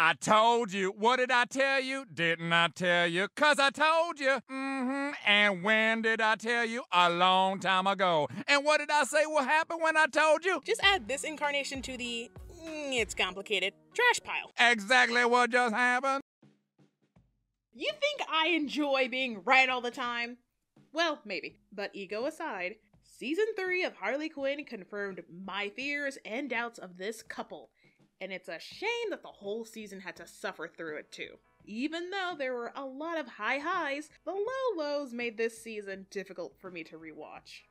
I told you. What did I tell you? Didn't I tell you? 'Cause I told you. And when did I tell you? A long time ago. And what did I say will happen when I told you? Just add this incarnation to the it's complicated trash pile. Exactly what just happened. You think I enjoy being right all the time? Well, maybe. But ego aside, Season 3 of Harley Quinn confirmed my fears and doubts of this couple. And it's a shame that the whole season had to suffer through it too. Even though there were a lot of high highs, the low lows made this season difficult for me to rewatch.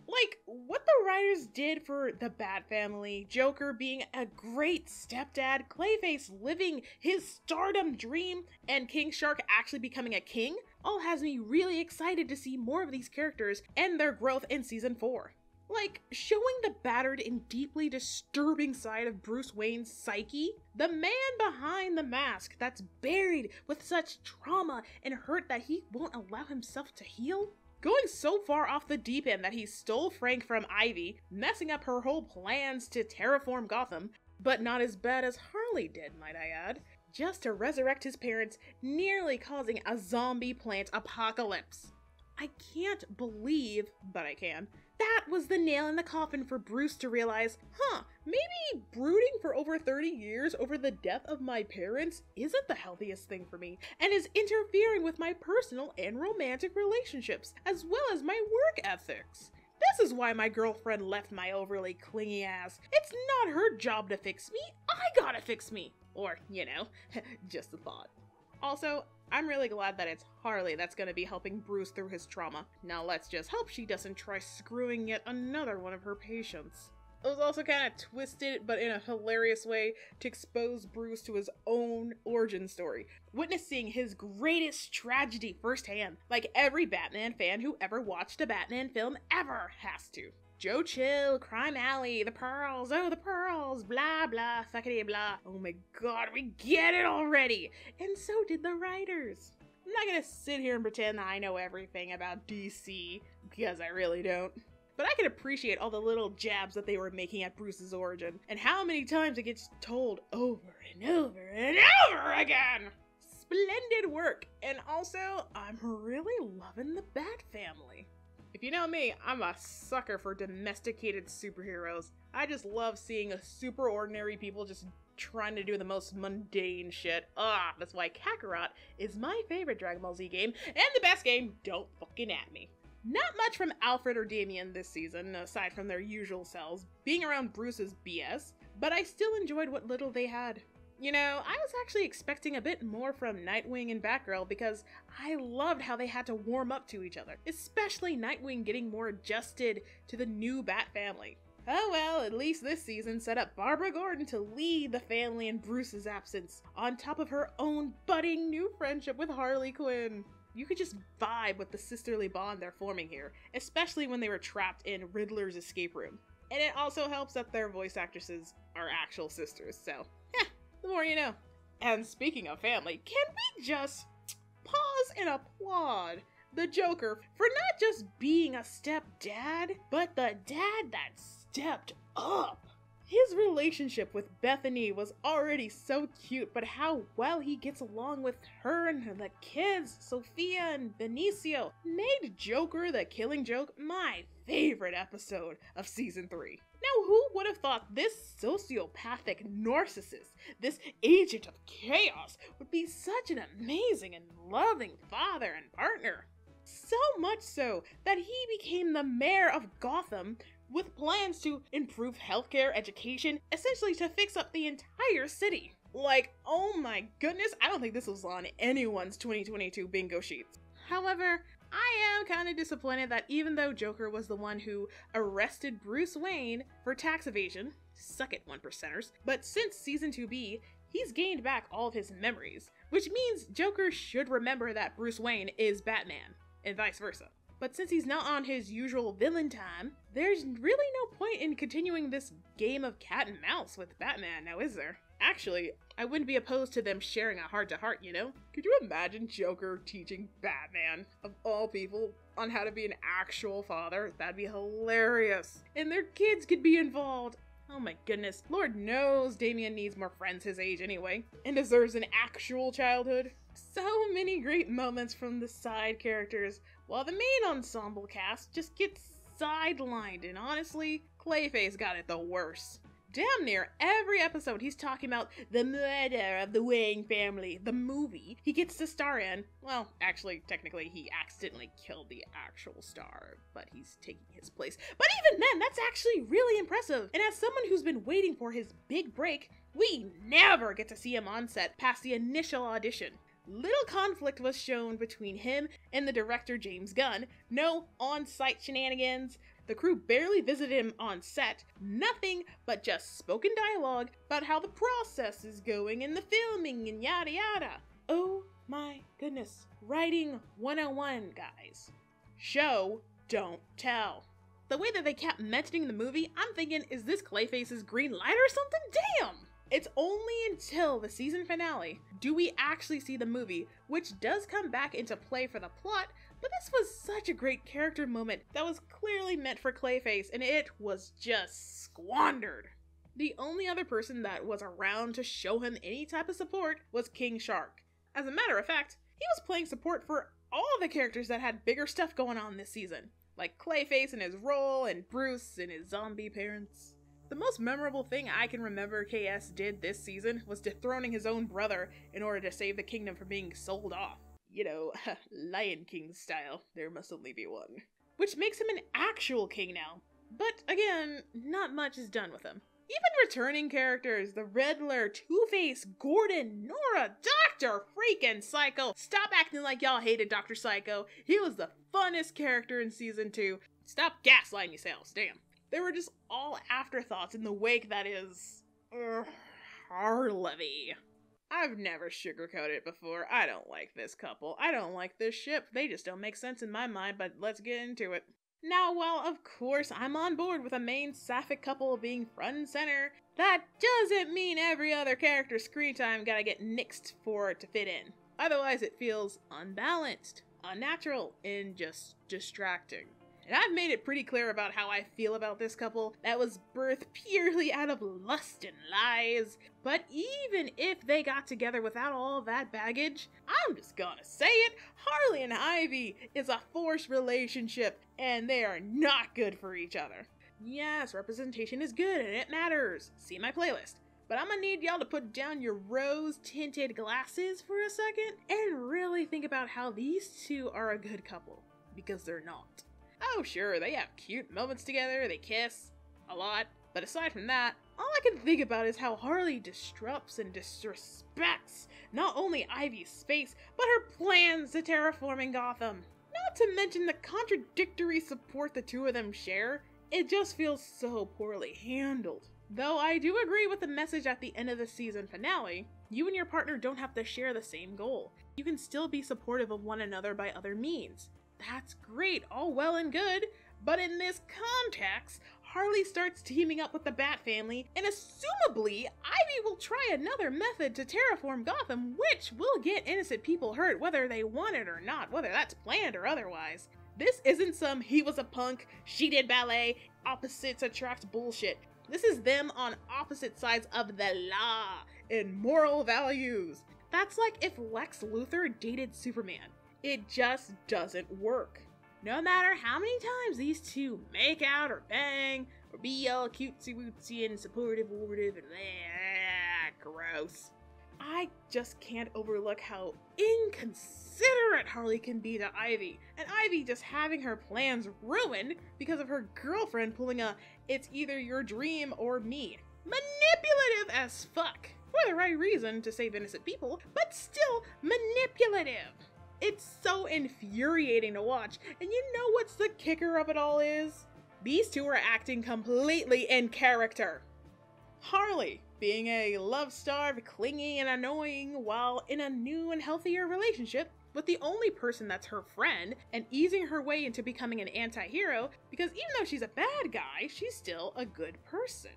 Like, what the writers did for the Bat Family, Joker being a great stepdad, Clayface living his stardom dream, and King Shark actually becoming a king, all has me really excited to see more of these characters and their growth in Season 4. Like, showing the battered and deeply disturbing side of Bruce Wayne's psyche, the man behind the mask that's buried with such trauma and hurt that he won't allow himself to heal. Going so far off the deep end that he stole Frank from Ivy, messing up her whole plans to terraform Gotham, but not as bad as Harley did, might I add, just to resurrect his parents, nearly causing a zombie plant apocalypse. I can't believe, but I can, that was the nail in the coffin for Bruce to realize, maybe brooding for over 30 years over the death of my parents isn't the healthiest thing for me, and is interfering with my personal and romantic relationships, as well as my work ethics. This is why my girlfriend left my overly clingy ass. It's not her job to fix me, I gotta fix me. Or, just a thought. Also, I'm really glad that it's Harley that's gonna be helping Bruce through his trauma. Now let's just hope she doesn't try screwing yet another one of her patients. It was also kind of twisted, but in a hilarious way, to expose Bruce to his own origin story, witnessing his greatest tragedy firsthand, like every Batman fan who ever watched a Batman film ever has to. Joe Chill, Crime Alley, the pearls, oh the pearls, blah blah, fuckity blah. Oh my god, we get it already! And so did the writers. I'm not gonna sit here and pretend that I know everything about DC, because I really don't. But I can appreciate all the little jabs that they were making at Bruce's origin, and how many times it gets told over and over and over again! Splendid work! And also, I'm really loving the Bat Family. If you know me, I'm a sucker for domesticated superheroes. I just love seeing a super ordinary people just trying to do the most mundane shit. That's why Kakarot is my favorite Dragon Ball Z game, and the best game, don't fucking at me. Not much from Alfred or Damian this season, aside from their usual selves, being around Bruce's BS, but I still enjoyed what little they had. I was actually expecting a bit more from Nightwing and Batgirl because I loved how they had to warm up to each other, especially Nightwing getting more adjusted to the new Bat Family. Oh well, at least this season set up Barbara Gordon to lead the family in Bruce's absence, on top of her own budding new friendship with Harley Quinn. You could just vibe with the sisterly bond they're forming here, especially when they were trapped in Riddler's escape room. And it also helps that their voice actresses are actual sisters, so the more you know. And speaking of family, can we just pause and applaud the Joker for not just being a stepdad, but the dad that stepped up? His relationship with Bethany was already so cute, but how well he gets along with her and the kids, Sophia and Benicio, made Joker the Killing Joke my favorite episode of Season 3. Now, who would have thought this sociopathic narcissist, this agent of chaos, would be such an amazing and loving father and partner? So much so that he became the mayor of Gotham with plans to improve healthcare, education, essentially to fix up the entire city. Like, oh my goodness, I don't think this was on anyone's 2022 bingo sheets. However, I am kind of disappointed that even though Joker was the one who arrested Bruce Wayne for tax evasion, suck it 1%ers, but since Season 2B, he's gained back all of his memories, which means Joker should remember that Bruce Wayne is Batman, and vice versa. But since he's not on his usual villain time, there's really no point in continuing this game of cat and mouse with Batman, now is there? Actually, I wouldn't be opposed to them sharing a heart-to-heart, Could you imagine Joker teaching Batman, of all people, on how to be an actual father? That'd be hilarious. And their kids could be involved. Oh my goodness. Lord knows Damien needs more friends his age anyway, and deserves an actual childhood. So many great moments from the side characters, while the main ensemble cast just gets sidelined, and honestly, Clayface got it the worst. Damn near every episode he's talking about the murder of the Wayne family, the movie he gets to star in. Well, actually, technically, he accidentally killed the actual star, but he's taking his place. But even then, that's actually really impressive. And as someone who's been waiting for his big break, we never get to see him on set past the initial audition. Little conflict was shown between him and the director James Gunn. No on-site shenanigans. The crew barely visited him on set, nothing but just spoken dialogue about how the process is going in the filming and yada yada. Oh my goodness, writing 101, guys. Show, don't tell. The way that they kept mentioning the movie, I'm thinking, is this Clayface's green light or something? Damn! It's only until the season finale do we actually see the movie, which does come back into play for the plot, but this was such a great character moment that was clearly meant for Clayface, and it was just squandered. The only other person that was around to show him any type of support was King Shark. As a matter of fact, he was playing support for all the characters that had bigger stuff going on this season, like Clayface in his role and Bruce and his zombie parents. The most memorable thing I can remember KS did this season was dethroning his own brother in order to save the kingdom from being sold off. You know, Lion King style, there must only be one. Which makes him an actual king now. But again, not much is done with him. Even returning characters, the Riddler, Two-Face, Gordon, Nora, Dr. freaking Psycho. Stop acting like y'all hated Dr. Psycho. He was the funnest character in season 2. Stop gaslighting yourselves, damn. They were just all afterthoughts in the wake that is... HarlIvy. I've never sugarcoated it before. I don't like this couple. I don't like this ship. They just don't make sense in my mind, but let's get into it. Now, while of course I'm on board with a main sapphic couple being front and center, that doesn't mean every other character's screen time gotta get nixed for it to fit in. Otherwise it feels unbalanced, unnatural, and just distracting. And I've made it pretty clear about how I feel about this couple that was birthed purely out of lust and lies. But even if they got together without all that baggage, I'm just gonna say it, Harley and Ivy is a forced relationship, and they are not good for each other. Yes, representation is good and it matters. See my playlist. But I'm gonna need y'all to put down your rose-tinted glasses for a second and really think about how these two are a good couple, because they're not. Oh sure, they have cute moments together, they kiss a lot, but aside from that, all I can think about is how Harley disrupts and disrespects not only Ivy's space, but her plans to terraforming Gotham. Not to mention the contradictory support the two of them share, it just feels so poorly handled. Though I do agree with the message at the end of the season finale, you and your partner don't have to share the same goal. You can still be supportive of one another by other means. That's great, all well and good, but in this context, Harley starts teaming up with the Bat family, and assumably, Ivy will try another method to terraform Gotham, which will get innocent people hurt whether they want it or not, whether that's planned or otherwise. This isn't some he was a punk, she did ballet, opposites attract bullshit. This is them on opposite sides of the law and moral values. That's like if Lex Luthor dated Superman. It just doesn't work. No matter how many times these two make out or bang or be all cutesy-wootsy and supportive and gross. I just can't overlook how inconsiderate Harley can be to Ivy, and Ivy just having her plans ruined because of her girlfriend pulling a "it's either your dream or me." Manipulative as fuck. For the right reason to save innocent people, but still manipulative. It's so infuriating to watch, and you know what's the kicker of it all is? These two are acting completely in character. Harley, being a love-starved, clingy, and annoying while in a new and healthier relationship with the only person that's her friend, and easing her way into becoming an anti-hero, because even though she's a bad guy, she's still a good person.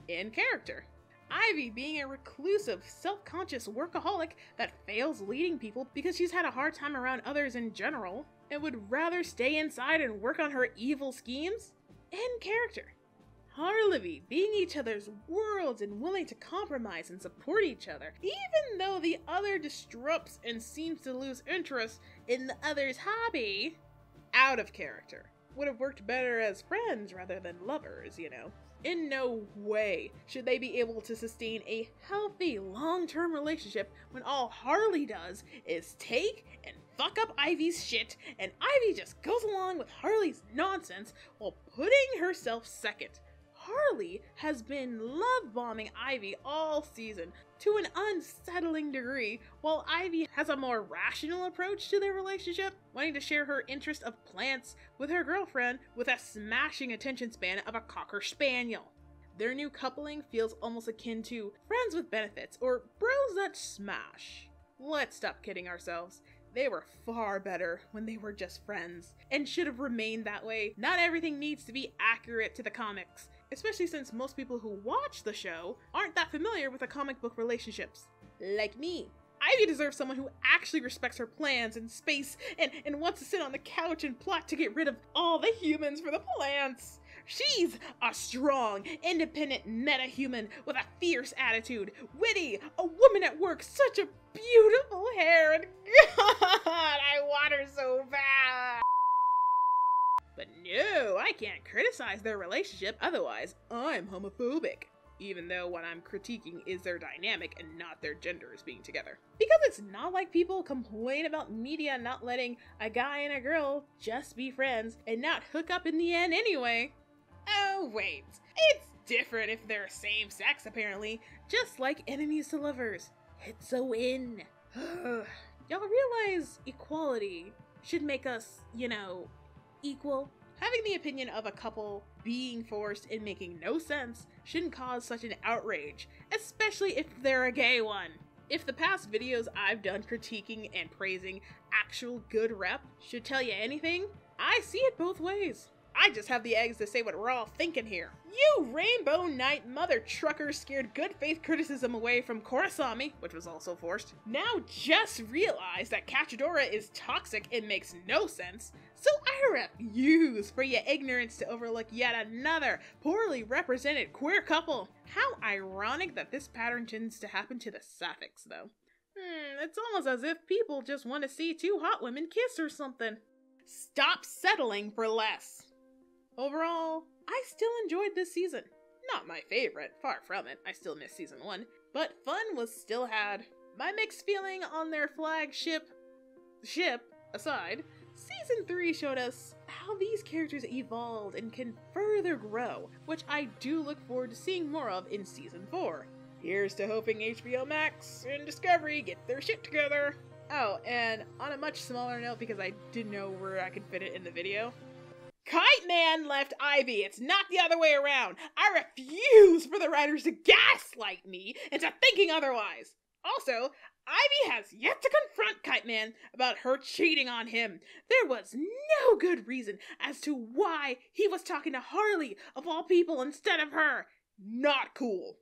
In character. Ivy being a reclusive, self-conscious workaholic that fails leading people because she's had a hard time around others in general, and would rather stay inside and work on her evil schemes. In character. HarlIvy being each other's worlds and willing to compromise and support each other, even though the other disrupts and seems to lose interest in the other's hobby. Out of character. Would have worked better as friends rather than lovers, you know. In no way should they be able to sustain a healthy long-term relationship when all Harley does is take and fuck up Ivy's shit, and Ivy just goes along with Harley's nonsense while putting herself second. Harley has been love-bombing Ivy all season to an unsettling degree, while Ivy has a more rational approach to their relationship, wanting to share her interest of plants with her girlfriend with a smashing attention span of a Cocker Spaniel. Their new coupling feels almost akin to friends with benefits or bros that smash. Let's stop kidding ourselves. They were far better when they were just friends, and should have remained that way. Not everything needs to be accurate to the comics, especially since most people who watch the show aren't that familiar with the comic book relationships. Like me. Ivy deserves someone who actually respects her plans and space and wants to sit on the couch and plot to get rid of all the humans for the plants. She's a strong, independent meta-human with a fierce attitude, witty, a woman at work, such a beautiful hair, and God, I want her so bad. But no, I can't criticize their relationship, otherwise I'm homophobic. Even though what I'm critiquing is their dynamic and not their genders being together. Because it's not like people complain about media not letting a guy and a girl just be friends and not hook up in the end anyway. Oh wait, it's different if they're same sex apparently, just like enemies to lovers. It's a win. Y'all realize equality should make us, you know, equal? Having the opinion of a couple being forced and making no sense shouldn't cause such an outrage, especially if they're a gay one. If the past videos I've done critiquing and praising actual good rep should tell you anything, I see it both ways. I just have the eggs to say what we're all thinking here. You Rainbow Knight mother truckers scared good faith criticism away from Korasami, which was also forced. Now just realize that Cachadora is toxic and makes no sense, so I refuse for your ignorance to overlook yet another poorly represented queer couple. How ironic that this pattern tends to happen to the Sapphics, though. It's almost as if people just want to see two hot women kiss or something. Stop settling for less. Overall, I still enjoyed this season. Not my favorite, far from it, I still miss season 1, but fun was still had. My mixed feeling on their flagship ship aside, season 3 showed us how these characters evolved and can further grow, which I do look forward to seeing more of in season 4. Here's to hoping HBO Max and Discovery get their shit together. Oh, and on a much smaller note, because I didn't know where I could fit it in the video, Kite Man left Ivy. It's not the other way around. I refuse for the writers to gaslight me into thinking otherwise. Also, Ivy has yet to confront Kite Man about her cheating on him. There was no good reason as to why he was talking to Harley, of all people, instead of her. Not cool.